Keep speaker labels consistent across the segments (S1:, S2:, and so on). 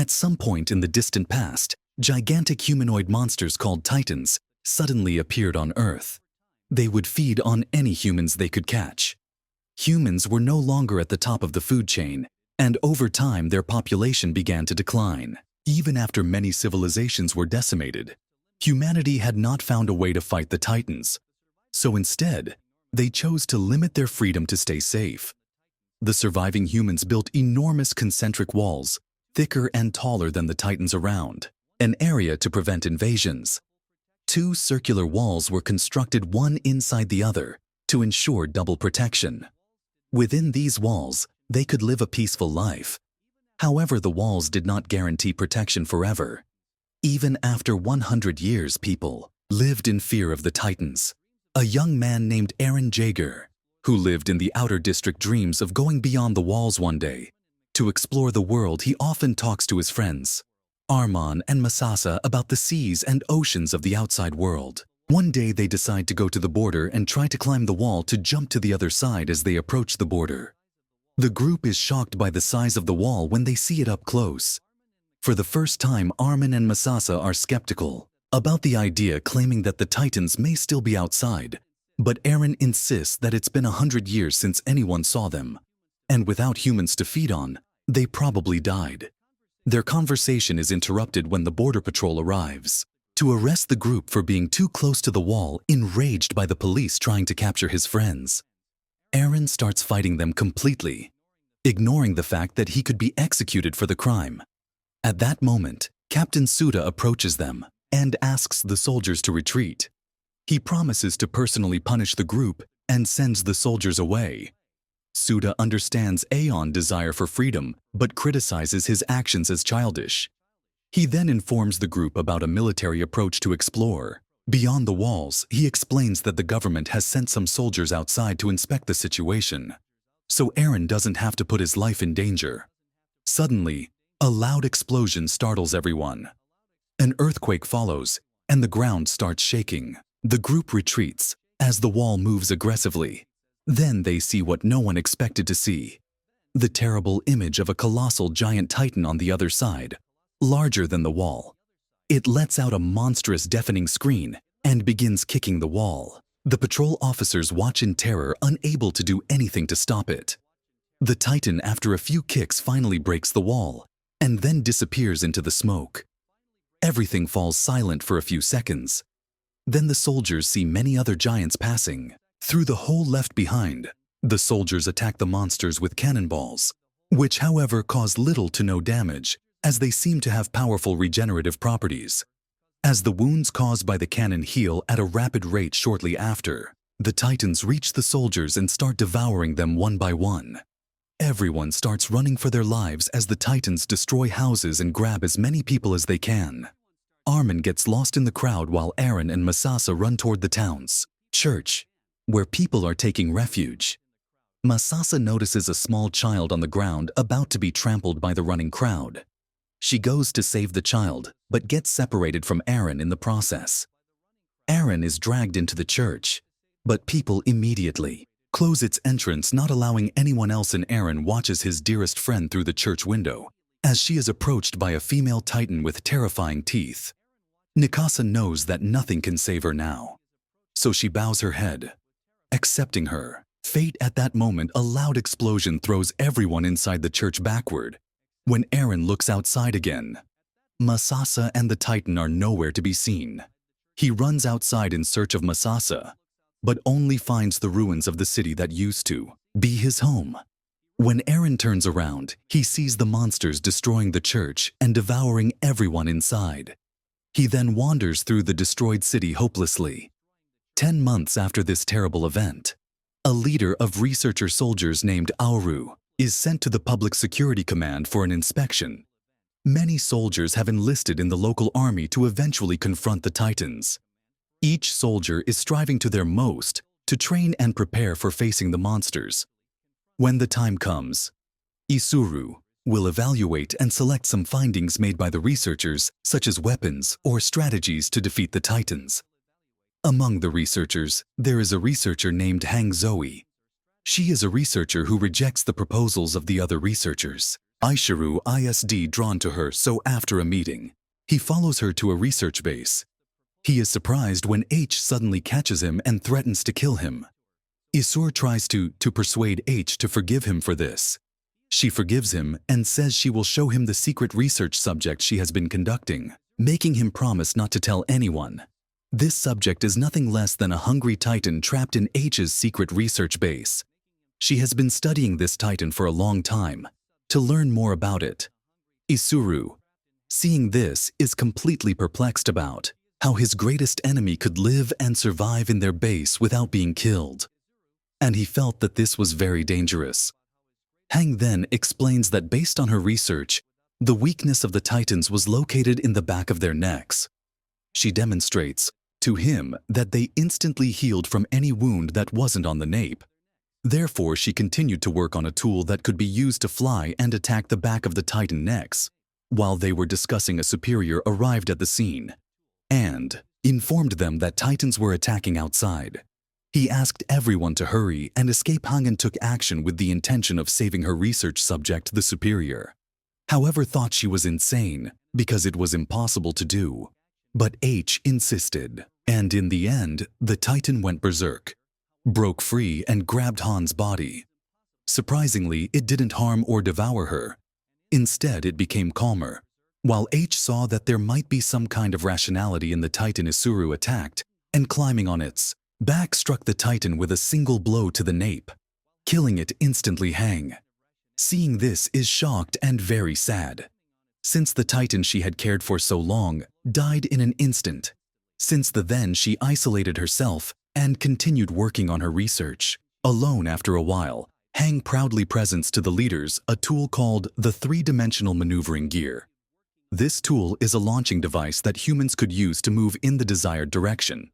S1: At some point in the distant past, gigantic humanoid monsters called Titans suddenly appeared on Earth. They would feed on any humans they could catch. Humans were no longer at the top of the food chain, and over time their population began to decline. Even after many civilizations were decimated, humanity had not found a way to fight the Titans. So instead, they chose to limit their freedom to stay safe. The surviving humans built enormous concentric walls, thicker and taller than the Titans around, an area to prevent invasions. 2 circular walls were constructed one inside the other to ensure double protection. Within these walls, they could live a peaceful life. However, the walls did not guarantee protection forever. Even after 100 years, people lived in fear of the Titans. A young man named Aaron Jaeger, who lived in the outer district, dreams of going beyond the walls one day. To explore the world, he often talks to his friends, Arman and Masasa, about the seas and oceans of the outside world. One day they decide to go to the border and try to climb the wall to jump to the other side. As they approach the border, the group is shocked by the size of the wall when they see it up close. For the first time, Arman and Masasa are skeptical about the idea, claiming that the Titans may still be outside. But Aaron insists that it's been 100 years since anyone saw them, and without humans to feed on, they probably died. Their conversation is interrupted when the border patrol arrives to arrest the group for being too close to the wall, enraged by the police trying to capture his friends. Aaron starts fighting them completely, ignoring the fact that he could be executed for the crime. At that moment, Captain Suda approaches them and asks the soldiers to retreat. He promises to personally punish the group and sends the soldiers away. Suda understands Aeon's desire for freedom, but criticizes his actions as childish. He then informs the group about a military approach to explore beyond the walls. He explains that the government has sent some soldiers outside to inspect the situation, so Aaron doesn't have to put his life in danger. Suddenly, a loud explosion startles everyone. An earthquake follows, and the ground starts shaking. The group retreats as the wall moves aggressively. Then they see what no one expected to see: the terrible image of a colossal giant Titan on the other side, larger than the wall. It lets out a monstrous, deafening scream and begins kicking the wall. The patrol officers watch in terror, unable to do anything to stop it. The Titan, after a few kicks, finally breaks the wall and then disappears into the smoke. Everything falls silent for a few seconds. Then the soldiers see many other giants passing through the hole left behind. The soldiers attack the monsters with cannonballs, which however cause little to no damage, as they seem to have powerful regenerative properties. As the wounds caused by the cannon heal at a rapid rate shortly after, the Titans reach the soldiers and start devouring them one by one. Everyone starts running for their lives as the Titans destroy houses and grab as many people as they can. Arman gets lost in the crowd while Aaron and Masasa run toward the town's church, where people are taking refuge. Masasa notices a small child on the ground about to be trampled by the running crowd. She goes to save the child, but gets separated from Aaron in the process. Aaron is dragged into the church, but people immediately close its entrance, not allowing anyone else, and Aaron watches his dearest friend through the church window as she is approached by a female Titan with terrifying teeth. Nikasa knows that nothing can save her now, so she bows her head, accepting her fate. At that moment, a loud explosion throws everyone inside the church backward. When Aaron looks outside again, Masasa and the Titan are nowhere to be seen. He runs outside in search of Masasa, but only finds the ruins of the city that used to be his home. When Aaron turns around, he sees the monsters destroying the church and devouring everyone inside. He then wanders through the destroyed city hopelessly. 10 months after this terrible event, a leader of researcher soldiers named Auru is sent to the Public Security Command for an inspection. Many soldiers have enlisted in the local army to eventually confront the Titans. Each soldier is striving to their most to train and prepare for facing the monsters. When the time comes, Isuru will evaluate and select some findings made by the researchers, such as weapons or strategies to defeat the Titans. Among the researchers, there is a researcher named Hang Zoe. She is a researcher who rejects the proposals of the other researchers. Ishiru is drawn to her, so after a meeting, he follows her to a research base. He is surprised when H suddenly catches him and threatens to kill him. Isuru tries to persuade H to forgive him for this. She forgives him and says she will show him the secret research subject she has been conducting, making him promise not to tell anyone. This subject is nothing less than a hungry titan trapped in H's secret research base. She has been studying this titan for a long time, to learn more about it. Isuru, seeing this, is completely perplexed about how his greatest enemy could live and survive in their base without being killed. And he felt that this was very dangerous. Hang then explains that based on her research, the weakness of the titans was located in the back of their necks. She demonstrates to him that they instantly healed from any wound that wasn't on the nape. Therefore, she continued to work on a tool that could be used to fly and attack the back of the titan necks. While they were discussing, a superior arrived at the scene and informed them that titans were attacking outside. He asked everyone to hurry and escape. Hangen took action with the intention of saving her research subject, the superior. However, thought she was insane because it was impossible to do. But H insisted, and in the end, the titan went berserk, broke free and grabbed Han's body. Surprisingly, it didn't harm or devour her. Instead, it became calmer. While H saw that there might be some kind of rationality in the titan, Isuru attacked, and climbing on its back struck the titan with a single blow to the nape, killing it instantly. Hang, seeing this, is shocked and very sad, since the titan she had cared for so long died in an instant. Since then she isolated herself and continued working on her research. Alone after a while, Hang proudly presents to the leaders a tool called the three-dimensional maneuvering gear. This tool is a launching device that humans could use to move in the desired direction.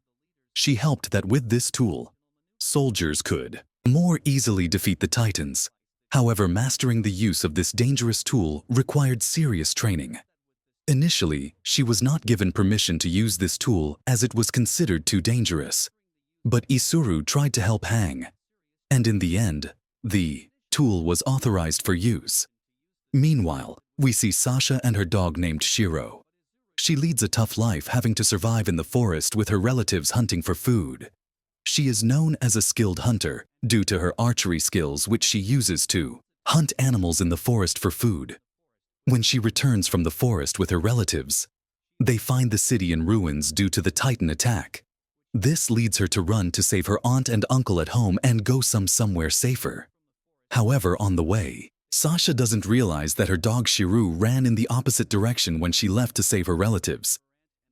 S1: She helped that with this tool, soldiers could more easily defeat the titans. However, mastering the use of this dangerous tool required serious training. Initially, she was not given permission to use this tool as it was considered too dangerous. But Isuru tried to help Hang, and in the end, the tool was authorized for use. Meanwhile, we see Sasha and her dog named Shiro. She leads a tough life, having to survive in the forest with her relatives hunting for food. She is known as a skilled hunter due to her archery skills, which she uses to hunt animals in the forest for food. When she returns from the forest with her relatives, they find the city in ruins due to the Titan attack. This leads her to run to save her aunt and uncle at home and go somewhere safer. However, on the way, Sasha doesn't realize that her dog Shiru ran in the opposite direction when she left to save her relatives.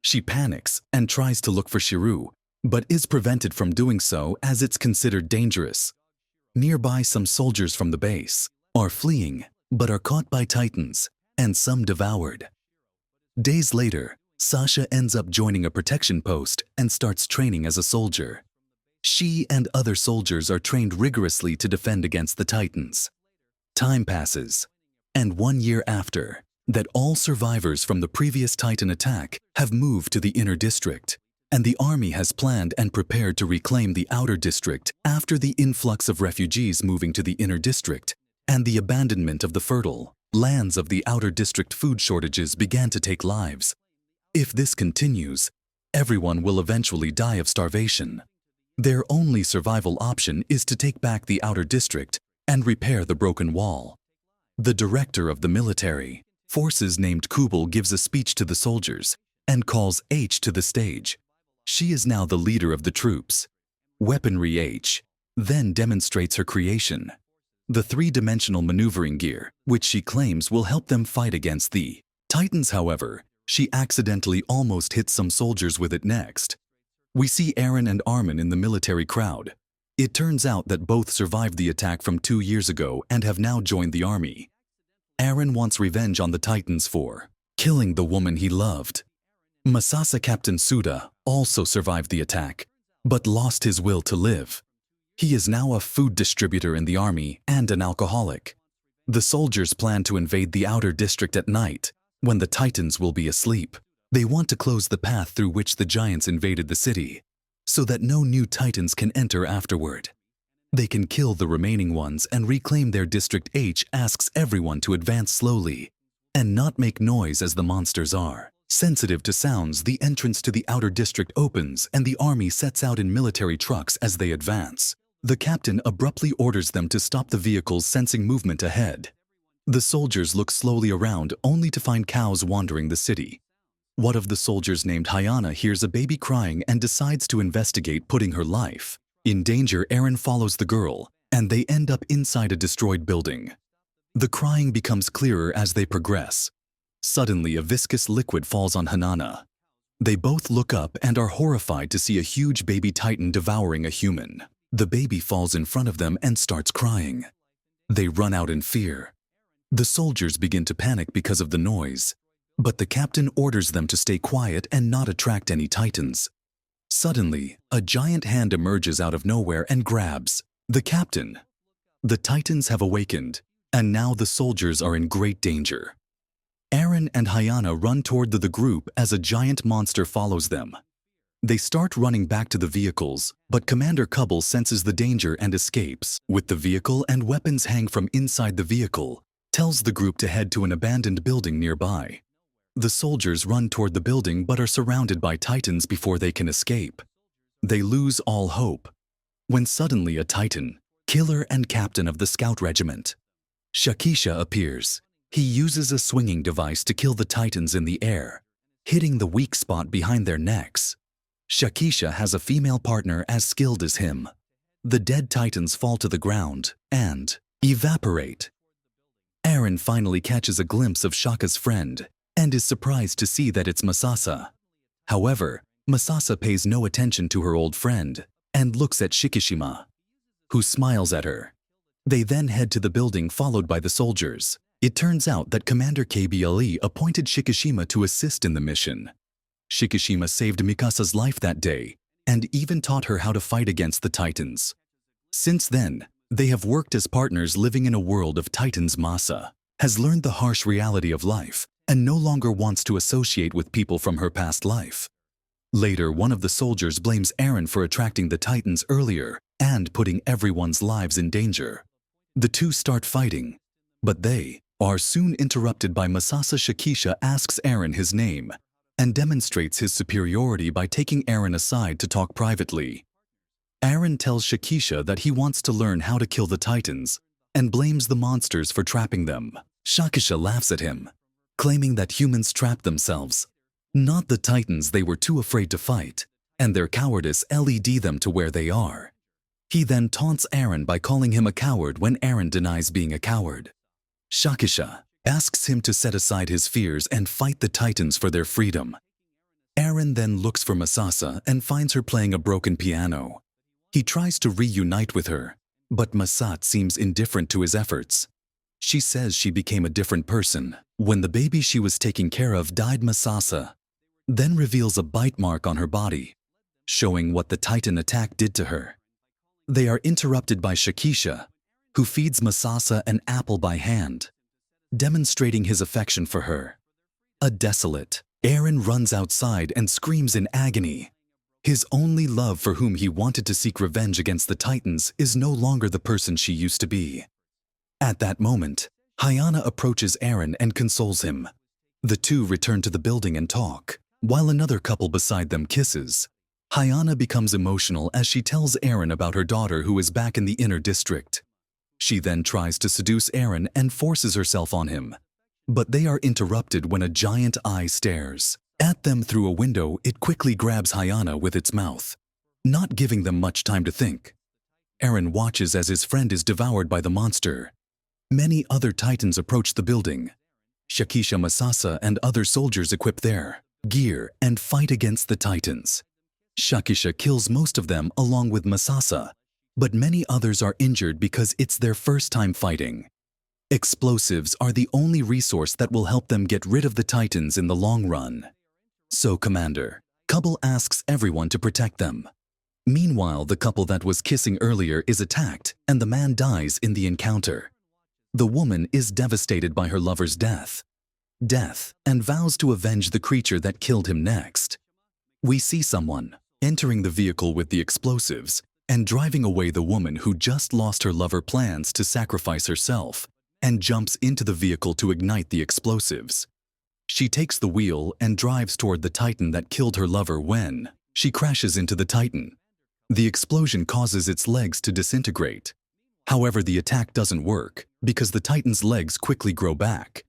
S1: She panics and tries to look for Shiru, but is prevented from doing so as it's considered dangerous. Nearby, some soldiers from the base are fleeing, but are caught by titans, and some devoured. Days later, Sasha ends up joining a protection post and starts training as a soldier. She and other soldiers are trained rigorously to defend against the titans. Time passes, and 1 year after that, all survivors from the previous Titan attack have moved to the inner district, and the army has planned and prepared to reclaim the outer district after the influx of refugees moving to the inner district and the abandonment of the fertile lands of the outer district. Food shortages began to take lives. If this continues, everyone will eventually die of starvation. Their only survival option is to take back the outer district and repair the broken wall. The director of the military forces named Kubel gives a speech to the soldiers and calls H to the stage. She is now the leader of the troops. Weaponry H then demonstrates her creation, the three-dimensional maneuvering gear, which she claims will help them fight against the titans. However, she accidentally almost hits some soldiers with it. Next, we see Aaron and Armin in the military crowd. It turns out that both survived the attack from 2 years ago and have now joined the army. Aaron wants revenge on the titans for killing the woman he loved. Masasa Captain Suda also survived the attack, but lost his will to live. He is now a food distributor in the army and an alcoholic. The soldiers plan to invade the outer district at night, when the titans will be asleep. They want to close the path through which the giants invaded the city, so that no new titans can enter afterward. They can kill the remaining ones and reclaim their District. H asks everyone to advance slowly and not make noise as the monsters are sensitive to sounds. The entrance to the outer district opens and the army sets out in military trucks as they advance. The captain abruptly orders them to stop the vehicles, sensing movement ahead. The soldiers look slowly around only to find cows wandering the city. One of the soldiers, named Hyana, hears a baby crying and decides to investigate, putting her life in danger. Eren follows the girl, and they end up inside a destroyed building. The crying becomes clearer as they progress. Suddenly, a viscous liquid falls on Hanana. They both look up and are horrified to see a huge baby titan devouring a human. The baby falls in front of them and starts crying. They run out in fear. The soldiers begin to panic because of the noise, but the captain orders them to stay quiet and not attract any titans. Suddenly, a giant hand emerges out of nowhere and grabs the captain. The titans have awakened, and now the soldiers are in great danger. Eren and Hyana run toward the group as a giant monster follows them. They start running back to the vehicles, but Commander Cubble senses the danger and escapes. With the vehicle and weapons hang from inside the vehicle, tells the group to head to an abandoned building nearby. The soldiers run toward the building but are surrounded by titans before they can escape. They lose all hope, when suddenly a titan, killer and captain of the scout regiment, Shakisha, appears. He uses a swinging device to kill the titans in the air, hitting the weak spot behind their necks. Shakisha has a female partner as skilled as him. The dead titans fall to the ground and evaporate. Eren finally catches a glimpse of Shaka's friend and is surprised to see that it's Masasa. However, Masasa pays no attention to her old friend and looks at Shikishima, who smiles at her. They then head to the building followed by the soldiers. It turns out that Commander KBLE appointed Shikishima to assist in the mission. Shikishima saved Mikasa's life that day and even taught her how to fight against the titans. Since then, they have worked as partners living in a world of titans. Masa has learned the harsh reality of life and no longer wants to associate with people from her past life. Later, one of the soldiers blames Eren for attracting the titans earlier and putting everyone's lives in danger. The two start fighting, but they are soon interrupted by Masasa. Shakisha asks Eren his name and demonstrates his superiority by taking Eren aside to talk privately. Eren tells Shakisha that he wants to learn how to kill the titans and blames the monsters for trapping them. Shakisha laughs at him, claiming that humans trapped themselves, not the titans. They were too afraid to fight, and their cowardice led them to where they are. He then taunts Eren by calling him a coward when Eren denies being a coward. Shakisha asks him to set aside his fears and fight the titans for their freedom. Eren then looks for Masasa and finds her playing a broken piano. He tries to reunite with her, but Masat seems indifferent to his efforts. She says she became a different person when the baby she was taking care of died. Masasa then reveals a bite mark on her body, showing what the titan attack did to her. They are interrupted by Shakisha, who feeds Masasa an apple by hand, demonstrating his affection for her. A desolate Eren runs outside and screams in agony. His only love, for whom he wanted to seek revenge against the titans, is no longer the person she used to be. At that moment, Hyana approaches Eren and consoles him. The two return to the building and talk, while another couple beside them kisses. Hyana becomes emotional as she tells Eren about her daughter who is back in the inner district. She then tries to seduce Eren and forces herself on him, but they are interrupted when a giant eye stares at them through a window. It quickly grabs Hyana with its mouth, not giving them much time to think. Eren watches as his friend is devoured by the monster. Many other titans approach the building. Shakisha, Masasa, and other soldiers equip their gear and fight against the titans. Shakisha kills most of them along with Masasa, but many others are injured because it's their first time fighting. Explosives are the only resource that will help them get rid of the titans in the long run. So Commander Cubble asks everyone to protect them. Meanwhile, the couple that was kissing earlier is attacked and the man dies in the encounter. The woman is devastated by her lover's death and vows to avenge the creature that killed him next. We see someone entering the vehicle with the explosives and driving away the woman who just lost her lover plans to sacrifice herself and jumps into the vehicle to ignite the explosives. She takes the wheel and drives toward the Titan that killed her lover when she crashes into the Titan. The explosion causes its legs to disintegrate. However, the attack doesn't work because the Titan's legs quickly grow back.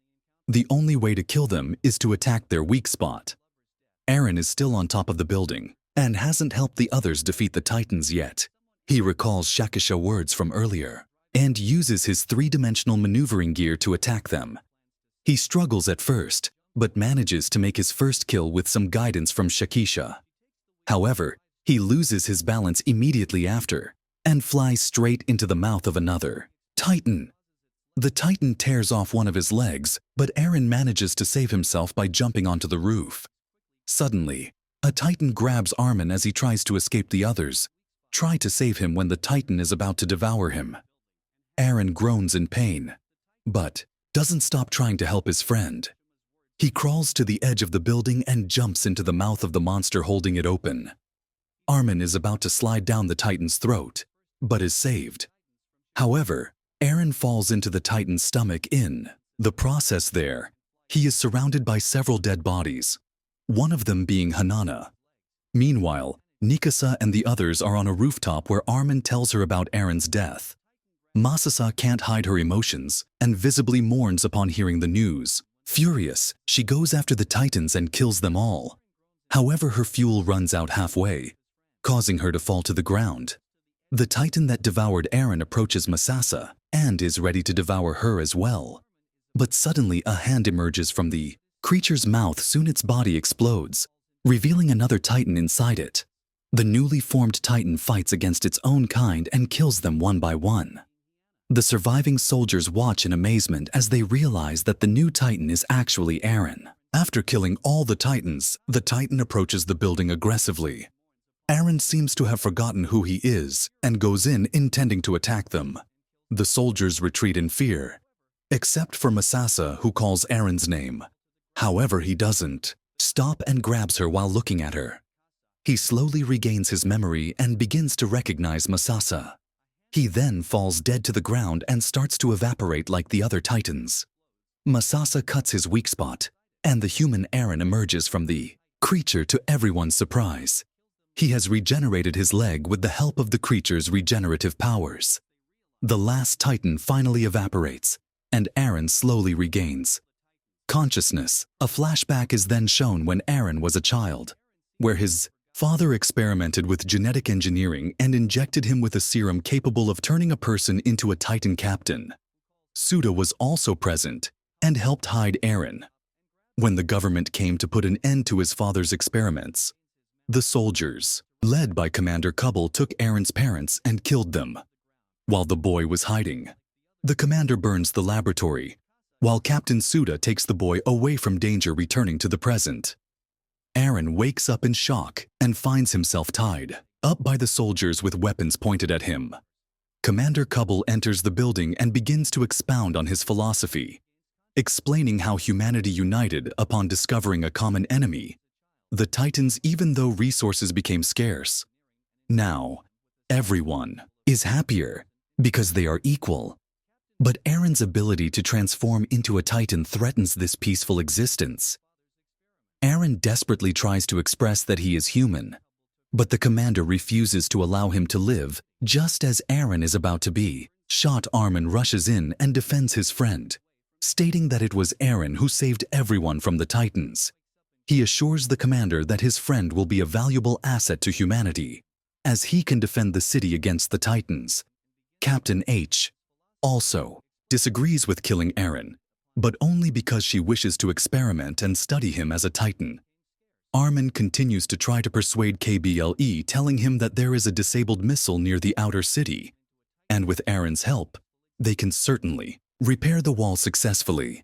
S1: The only way to kill them is to attack their weak spot. Eren is still on top of the building and hasn't helped the others defeat the Titans yet. He recalls Shakisha words from earlier and uses his three-dimensional maneuvering gear to attack them. He struggles at first, but manages to make his first kill with some guidance from Shakisha. However, he loses his balance immediately after and flies straight into the mouth of another Titan. The Titan tears off one of his legs, but Eren manages to save himself by jumping onto the roof. Suddenly, a Titan grabs Armin as he tries to escape. The others try to save him when the Titan is about to devour him. Eren groans in pain, but doesn't stop trying to help his friend. He crawls to the edge of the building and jumps into the mouth of the monster, holding it open. Armin is about to slide down the Titan's throat, but is saved. However, Eren falls into the Titan's stomach. In the process there, he is surrounded by several dead bodies, one of them being Hanana. Meanwhile, Nikasa and the others are on a rooftop where Armin tells her about Eren's death. Masasa can't hide her emotions and visibly mourns upon hearing the news. Furious, she goes after the Titans and kills them all. However, her fuel runs out halfway, causing her to fall to the ground. The Titan that devoured Eren approaches Masasa and is ready to devour her as well. But suddenly a hand emerges from the creature's mouth. Soon its body explodes, revealing another Titan inside it. The newly formed Titan fights against its own kind and kills them one by one. The surviving soldiers watch in amazement as they realize that the new Titan is actually Eren. After killing all the Titans, the Titan approaches the building aggressively. Eren seems to have forgotten who he is and goes in intending to attack them. The soldiers retreat in fear, except for Masasa, who calls Eren's name. However, he doesn't stop and grabs her while looking at her. He slowly regains his memory and begins to recognize Masasa. He then falls dead to the ground and starts to evaporate like the other Titans. Masasa cuts his weak spot, and the human Eren emerges from the creature to everyone's surprise. He has regenerated his leg with the help of the creature's regenerative powers. The last Titan finally evaporates, and Eren slowly regains consciousness. A flashback is then shown when Eren was a child, where his father experimented with genetic engineering and injected him with a serum capable of turning a person into a Titan captain. Suda was also present and helped hide Eren. When the government came to put an end to his father's experiments, the soldiers, led by Commander Kubble, took Eren's parents and killed them. While the boy was hiding, the commander burns the laboratory, while Captain Suda takes the boy away from danger, returning to the present. Eren wakes up in shock and finds himself tied up by the soldiers with weapons pointed at him. Commander Kubble enters the building and begins to expound on his philosophy, explaining how humanity united upon discovering a common enemy, the Titans, even though resources became scarce. Now, everyone is happier because they are equal. But Eren's ability to transform into a Titan threatens this peaceful existence. Eren desperately tries to express that he is human, but the commander refuses to allow him to live. Just as Eren is about to be shot, Armin rushes in and defends his friend, stating that it was Eren who saved everyone from the Titans. He assures the commander that his friend will be a valuable asset to humanity, as he can defend the city against the Titans. Captain H also disagrees with killing Eren, but only because she wishes to experiment and study him as a Titan. Armin continues to try to persuade KBLE, telling him that there is a disabled missile near the outer city, and with Eren's help, they can certainly repair the wall successfully.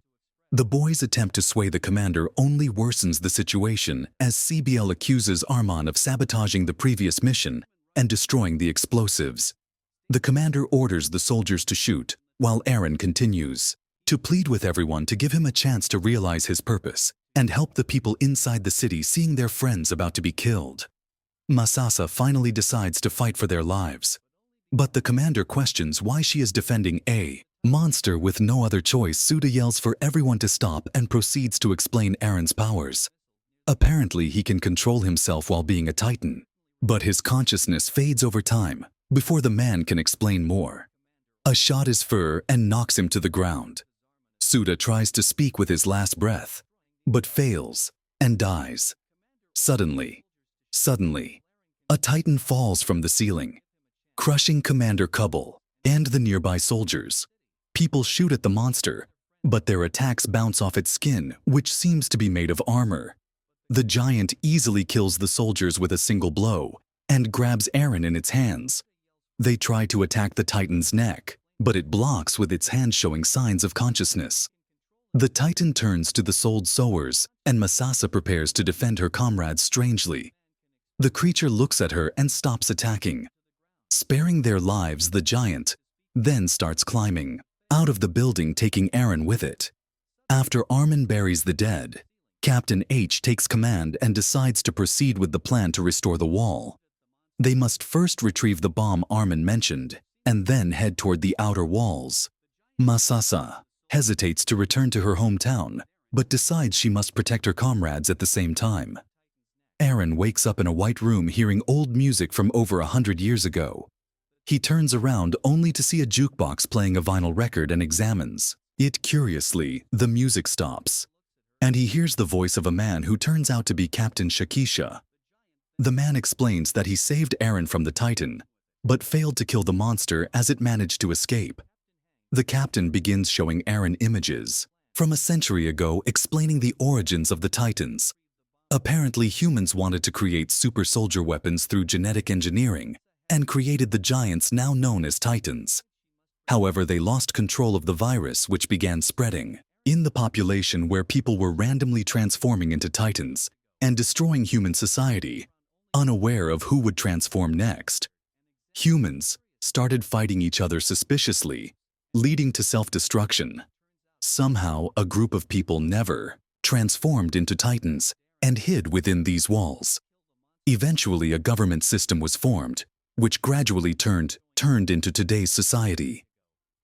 S1: The boys' attempt to sway the commander only worsens the situation, as CBL accuses Armin of sabotaging the previous mission and destroying the explosives. The commander orders the soldiers to shoot, while Eren continues to plead with everyone to give him a chance to realize his purpose and help the people inside the city, seeing their friends about to be killed. Masasa finally decides to fight for their lives. But the commander questions why she is defending a monster. With no other choice, Suda yells for everyone to stop and proceeds to explain Aaron's powers. Apparently, he can control himself while being a Titan, but his consciousness fades over time before the man can explain more. A shot is fur and knocks him to the ground. Suda tries to speak with his last breath, but fails and dies. Suddenly, a Titan falls from the ceiling, crushing Commander Kubble and the nearby soldiers. People shoot at the monster, but their attacks bounce off its skin, which seems to be made of armor. The giant easily kills the soldiers with a single blow and grabs Aaron in its hands. They try to attack the Titan's neck, but it blocks with its hands showing signs of consciousness. The Titan turns to the souled sowers, and Masasa prepares to defend her comrades strangely. The creature looks at her and stops attacking. Sparing their lives, the giant then starts climbing out of the building, taking Aaron with it. After Armin buries the dead, Captain H takes command and decides to proceed with the plan to restore the wall. They must first retrieve the bomb Armin mentioned, and then head toward the outer walls. Masasa hesitates to return to her hometown, but decides she must protect her comrades at the same time. Aaron wakes up in a white room hearing old music from over 100 years ago. He turns around only to see a jukebox playing a vinyl record and examines it curiously. The music stops, and he hears the voice of a man who turns out to be Captain Shakisha. The man explains that he saved Aaron from the Titan, but failed to kill the monster as it managed to escape. The captain begins showing Aaron images from a century ago explaining the origins of the Titans. Apparently, humans wanted to create super soldier weapons through genetic engineering and created the giants now known as Titans. However, they lost control of the virus, which began spreading in the population, where people were randomly transforming into Titans and destroying human society, unaware of who would transform next. Humans started fighting each other suspiciously, leading to self-destruction. Somehow, a group of people never transformed into Titans and hid within these walls. Eventually, a government system was formed, which gradually turned into today's society.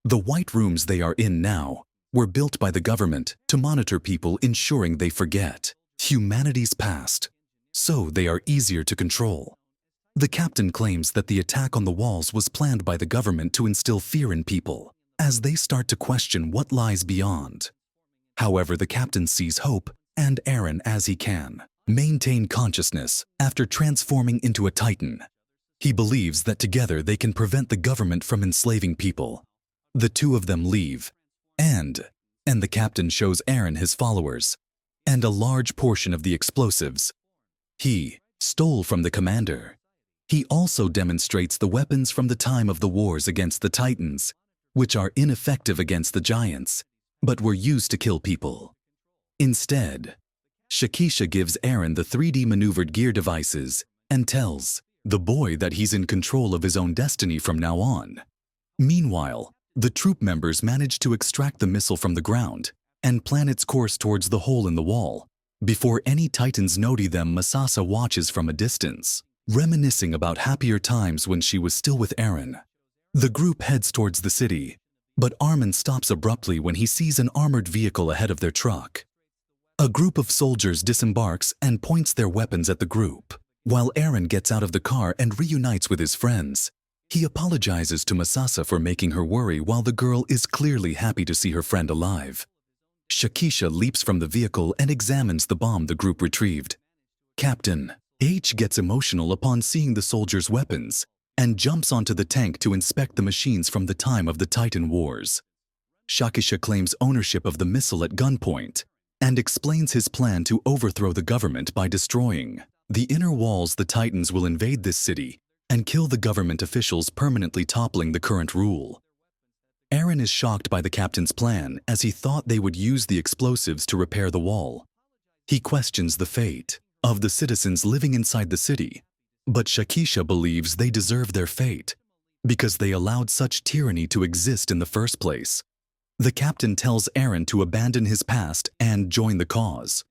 S1: The white rooms they are in now were built by the government to monitor people, ensuring they forget humanity's past, so they are easier to control. The captain claims that the attack on the walls was planned by the government to instill fear in people as they start to question what lies beyond. However, the captain sees hope and Aaron as he can maintain consciousness after transforming into a Titan. He believes that together they can prevent the government from enslaving people. The two of them leave, and the captain shows Aaron his followers and a large portion of the explosives he stole from the commander. He also demonstrates the weapons from the time of the wars against the Titans, which are ineffective against the giants, but were used to kill people. Instead, Shakisha gives Aaron the 3D maneuvered gear devices and tells the boy that he's in control of his own destiny from now on. Meanwhile, the troop members manage to extract the missile from the ground and plan its course towards the hole in the wall. Before any Titans notice them, Masasa watches from a distance, reminiscing about happier times when she was still with Aaron. The group heads towards the city, but Armin stops abruptly when he sees an armored vehicle ahead of their truck. A group of soldiers disembarks and points their weapons at the group. While Aaron gets out of the car and reunites with his friends, he apologizes to Masasa for making her worry, while the girl is clearly happy to see her friend alive. Shakisha leaps from the vehicle and examines the bomb the group retrieved. Captain H gets emotional upon seeing the soldiers' weapons and jumps onto the tank to inspect the machines from the time of the Titan Wars. Shakisha claims ownership of the missile at gunpoint and explains his plan to overthrow the government by destroying the inner walls. The Titans will invade this city and kill the government officials, permanently toppling the current rule. Aaron is shocked by the captain's plan, as he thought they would use the explosives to repair the wall. He questions the fate of the citizens living inside the city, but Shakisha believes they deserve their fate because they allowed such tyranny to exist in the first place. The captain tells Aaron to abandon his past and join the cause.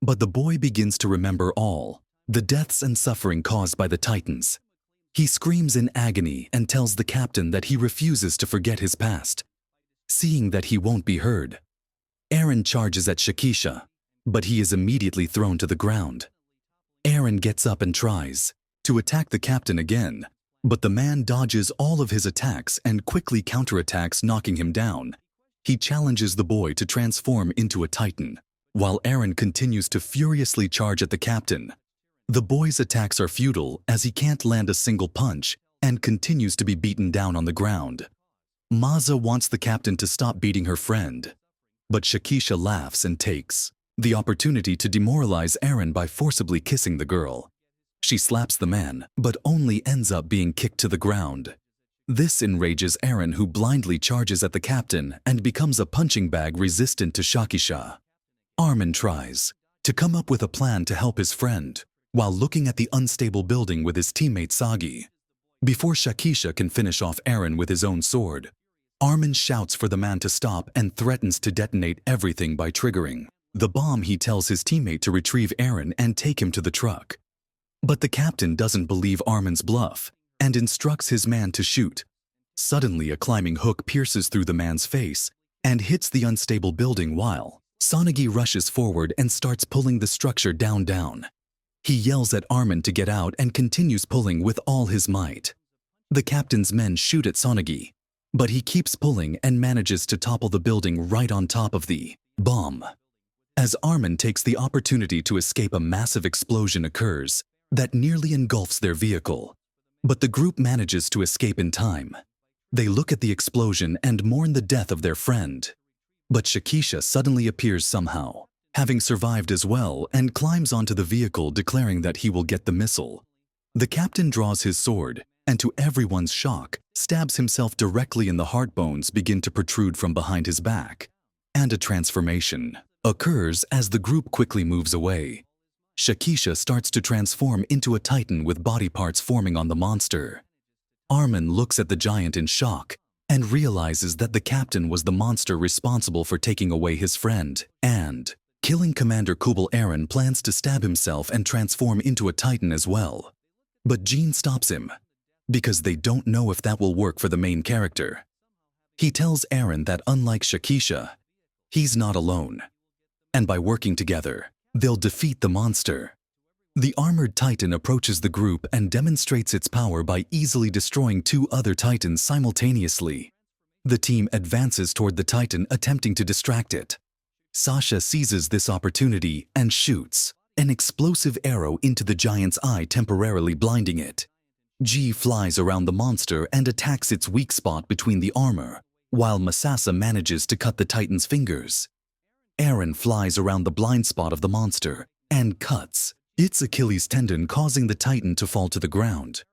S1: But the boy begins to remember all the deaths and suffering caused by the Titans. He screams in agony and tells the captain that he refuses to forget his past. Seeing that he won't be heard, Eren charges at Shakisha, but he is immediately thrown to the ground. Eren gets up and tries to attack the captain again, but the man dodges all of his attacks and quickly counterattacks, knocking him down. He challenges the boy to transform into a Titan, while Eren continues to furiously charge at the captain. The boy's attacks are futile as he can't land a single punch and continues to be beaten down on the ground. Maza wants the captain to stop beating her friend, but Shakisha laughs and takes the opportunity to demoralize Eren by forcibly kissing the girl. She slaps the man, but only ends up being kicked to the ground. This enrages Eren, who blindly charges at the captain and becomes a punching bag resistant to Shakisha. Armin tries to come up with a plan to help his friend while looking at the unstable building with his teammate Sagi. Before Shakisha can finish off Eren with his own sword, Armin shouts for the man to stop and threatens to detonate everything by triggering the bomb. He tells his teammate to retrieve Eren and take him to the truck. But the captain doesn't believe Armin's bluff and instructs his man to shoot. Suddenly, a climbing hook pierces through the man's face and hits the unstable building while Sonagi rushes forward and starts pulling the structure down. He yells at Armin to get out and continues pulling with all his might. The captain's men shoot at Sonagi, but he keeps pulling and manages to topple the building right on top of the bomb. As Armin takes the opportunity to escape, a massive explosion occurs that nearly engulfs their vehicle, but the group manages to escape in time. They look at the explosion and mourn the death of their friend. But Shakisha suddenly appears somehow, having survived as well, and climbs onto the vehicle, declaring that he will get the missile. The captain draws his sword and, to everyone's shock, stabs himself directly in the heart. Bones begin to protrude from behind his back, and a transformation occurs as the group quickly moves away. Shakisha starts to transform into a Titan with body parts forming on the monster. Armin looks at the giant in shock and realizes that the captain was the monster responsible for taking away his friend and killing Commander Kubel. Eren plans to stab himself and transform into a Titan as well. But Jean stops him, because they don't know if that will work for the main character. He tells Eren that unlike Shakisha, he's not alone, and by working together, they'll defeat the monster. The armored Titan approaches the group and demonstrates its power by easily destroying two other Titans simultaneously. The team advances toward the Titan, attempting to distract it. Sasha seizes this opportunity and shoots an explosive arrow into the giant's eye, temporarily blinding it. G flies around the monster and attacks its weak spot between the armor, while Masasa manages to cut the Titan's fingers. Eren flies around the blind spot of the monster and cuts its Achilles tendon, causing the Titan to fall to the ground.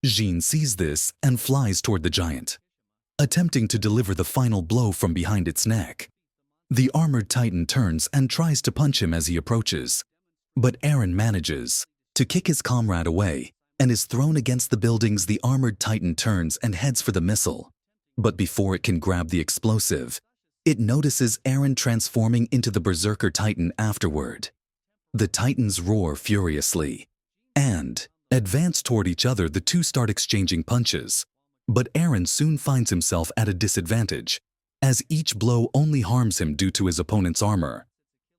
S1: Jean sees this and flies toward the giant, attempting to deliver the final blow from behind its neck. The armored Titan turns and tries to punch him as he approaches, but Eren manages to kick his comrade away and is thrown against the buildings. The armored Titan turns and heads for the missile, but before it can grab the explosive, it notices Eren transforming into the Berserker Titan afterward. The Titans roar furiously and advance toward each other. The two start exchanging punches, but Eren soon finds himself at a disadvantage, as each blow only harms him due to his opponent's armor.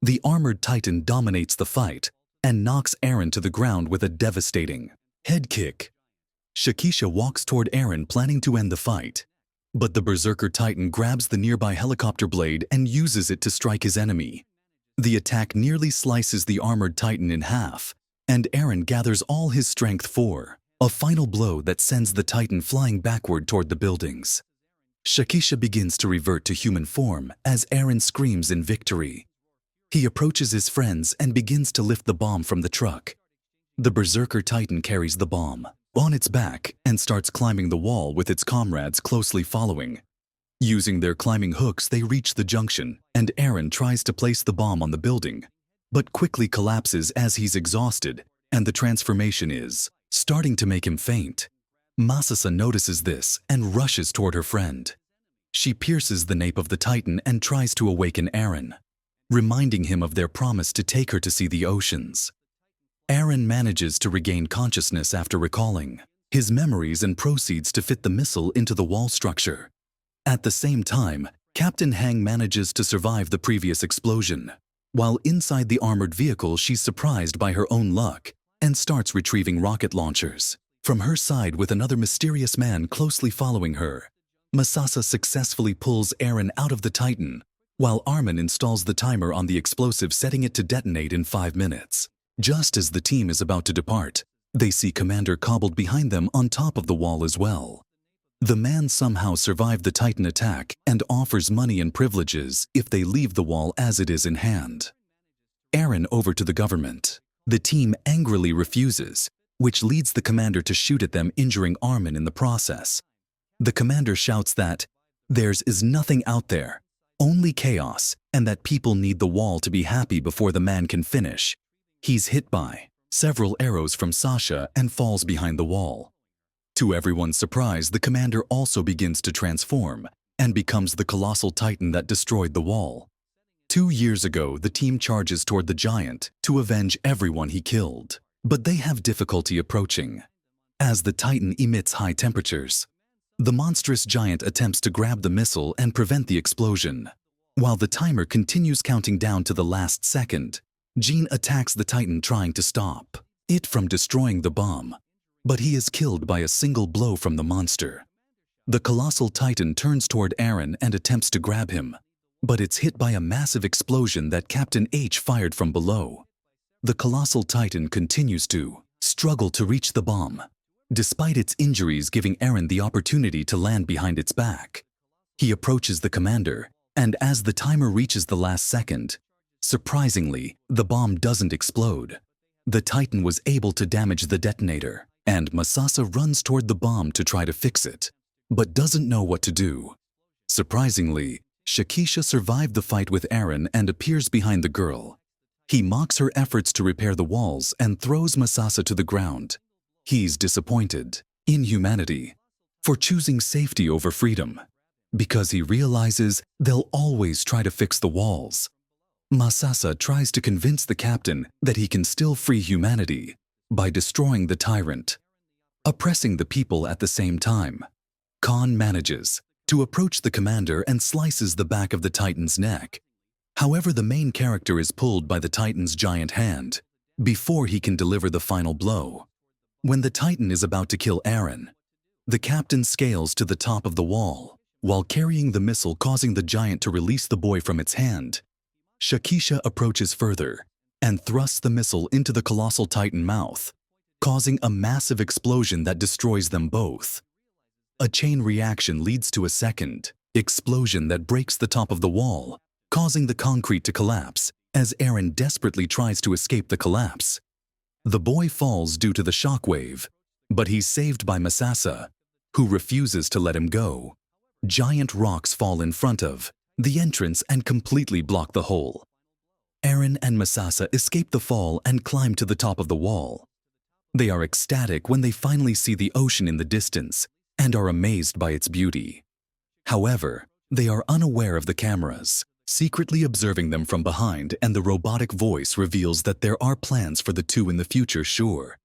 S1: The armored Titan dominates the fight and knocks Eren to the ground with a devastating head kick. Shakisha walks toward Eren, planning to end the fight, but the Berserker Titan grabs the nearby helicopter blade and uses it to strike his enemy. The attack nearly slices the armored Titan in half, and Eren gathers all his strength for a final blow that sends the Titan flying backward toward the buildings. Shakisha begins to revert to human form as Eren screams in victory. He approaches his friends and begins to lift the bomb from the truck. The Berserker Titan carries the bomb on its back and starts climbing the wall with its comrades closely following. Using their climbing hooks, they reach the junction, and Eren tries to place the bomb on the building, but quickly collapses as he's exhausted, and the transformation is starting to make him faint. Masasa notices this and rushes toward her friend. She pierces the nape of the Titan and tries to awaken Eren, reminding him of their promise to take her to see the oceans. Aaron manages to regain consciousness after recalling his memories and proceeds to fit the missile into the wall structure. At the same time, Captain Hang manages to survive the previous explosion. While inside the armored vehicle, she's surprised by her own luck and starts retrieving rocket launchers from her side with another mysterious man closely following her. Masasa successfully pulls Aaron out of the Titan, while Armin installs the timer on the explosive, setting it to detonate in 5 minutes. Just as the team is about to depart, they see Commander cobbled behind them on top of the wall as well. The man somehow survived the Titan attack and offers money and privileges if they leave the wall as it is in hand. Aaron over to the government. The team angrily refuses, which leads the commander to shoot at them, injuring Armin in the process. The commander shouts that theirs is nothing out there, only chaos, and that people need the wall to be happy before the man can finish. He's hit by several arrows from Sasha and falls behind the wall. To everyone's surprise, the commander also begins to transform and becomes the colossal titan that destroyed the wall. 2 years ago, the team charges toward the giant to avenge everyone he killed, but they have difficulty approaching, as the titan emits high temperatures. The monstrous giant attempts to grab the missile and prevent the explosion. While the timer continues counting down to the last second, Jean attacks the titan, trying to stop it from destroying the bomb, but he is killed by a single blow from the monster. The colossal titan turns toward Aaron and attempts to grab him, but it's hit by a massive explosion that Captain H fired from below. The colossal titan continues to struggle to reach the bomb, despite its injuries giving Aaron the opportunity to land behind its back. He approaches the commander, and as the timer reaches the last second, surprisingly, the bomb doesn't explode. The Titan was able to damage the detonator, and Masasa runs toward the bomb to try to fix it, but doesn't know what to do. Surprisingly, Shakisha survived the fight with Aaron and appears behind the girl. He mocks her efforts to repair the walls and throws Masasa to the ground. He's disappointed in humanity for choosing safety over freedom, because he realizes they'll always try to fix the walls. Masasa tries to convince the captain that he can still free humanity by destroying the tyrant, oppressing the people at the same time. Khan manages to approach the commander and slices the back of the Titan's neck. However, the main character is pulled by the Titan's giant hand before he can deliver the final blow. When the Titan is about to kill Aaron, the captain scales to the top of the wall while carrying the missile, causing the giant to release the boy from its hand. Shakisha approaches further and thrusts the missile into the colossal Titan mouth, causing a massive explosion that destroys them both. A chain reaction leads to a second explosion that breaks the top of the wall, causing the concrete to collapse as Aaron desperately tries to escape the collapse. The boy falls due to the shockwave, but he's saved by Masasa, who refuses to let him go. Giant rocks fall in front of the entrance and completely block the hole. Aaron and Masasa escape the fall and climb to the top of the wall. They are ecstatic when they finally see the ocean in the distance and are amazed by its beauty. However, they are unaware of the cameras secretly observing them from behind, and the robotic voice reveals that there are plans for the two in the future. Sure,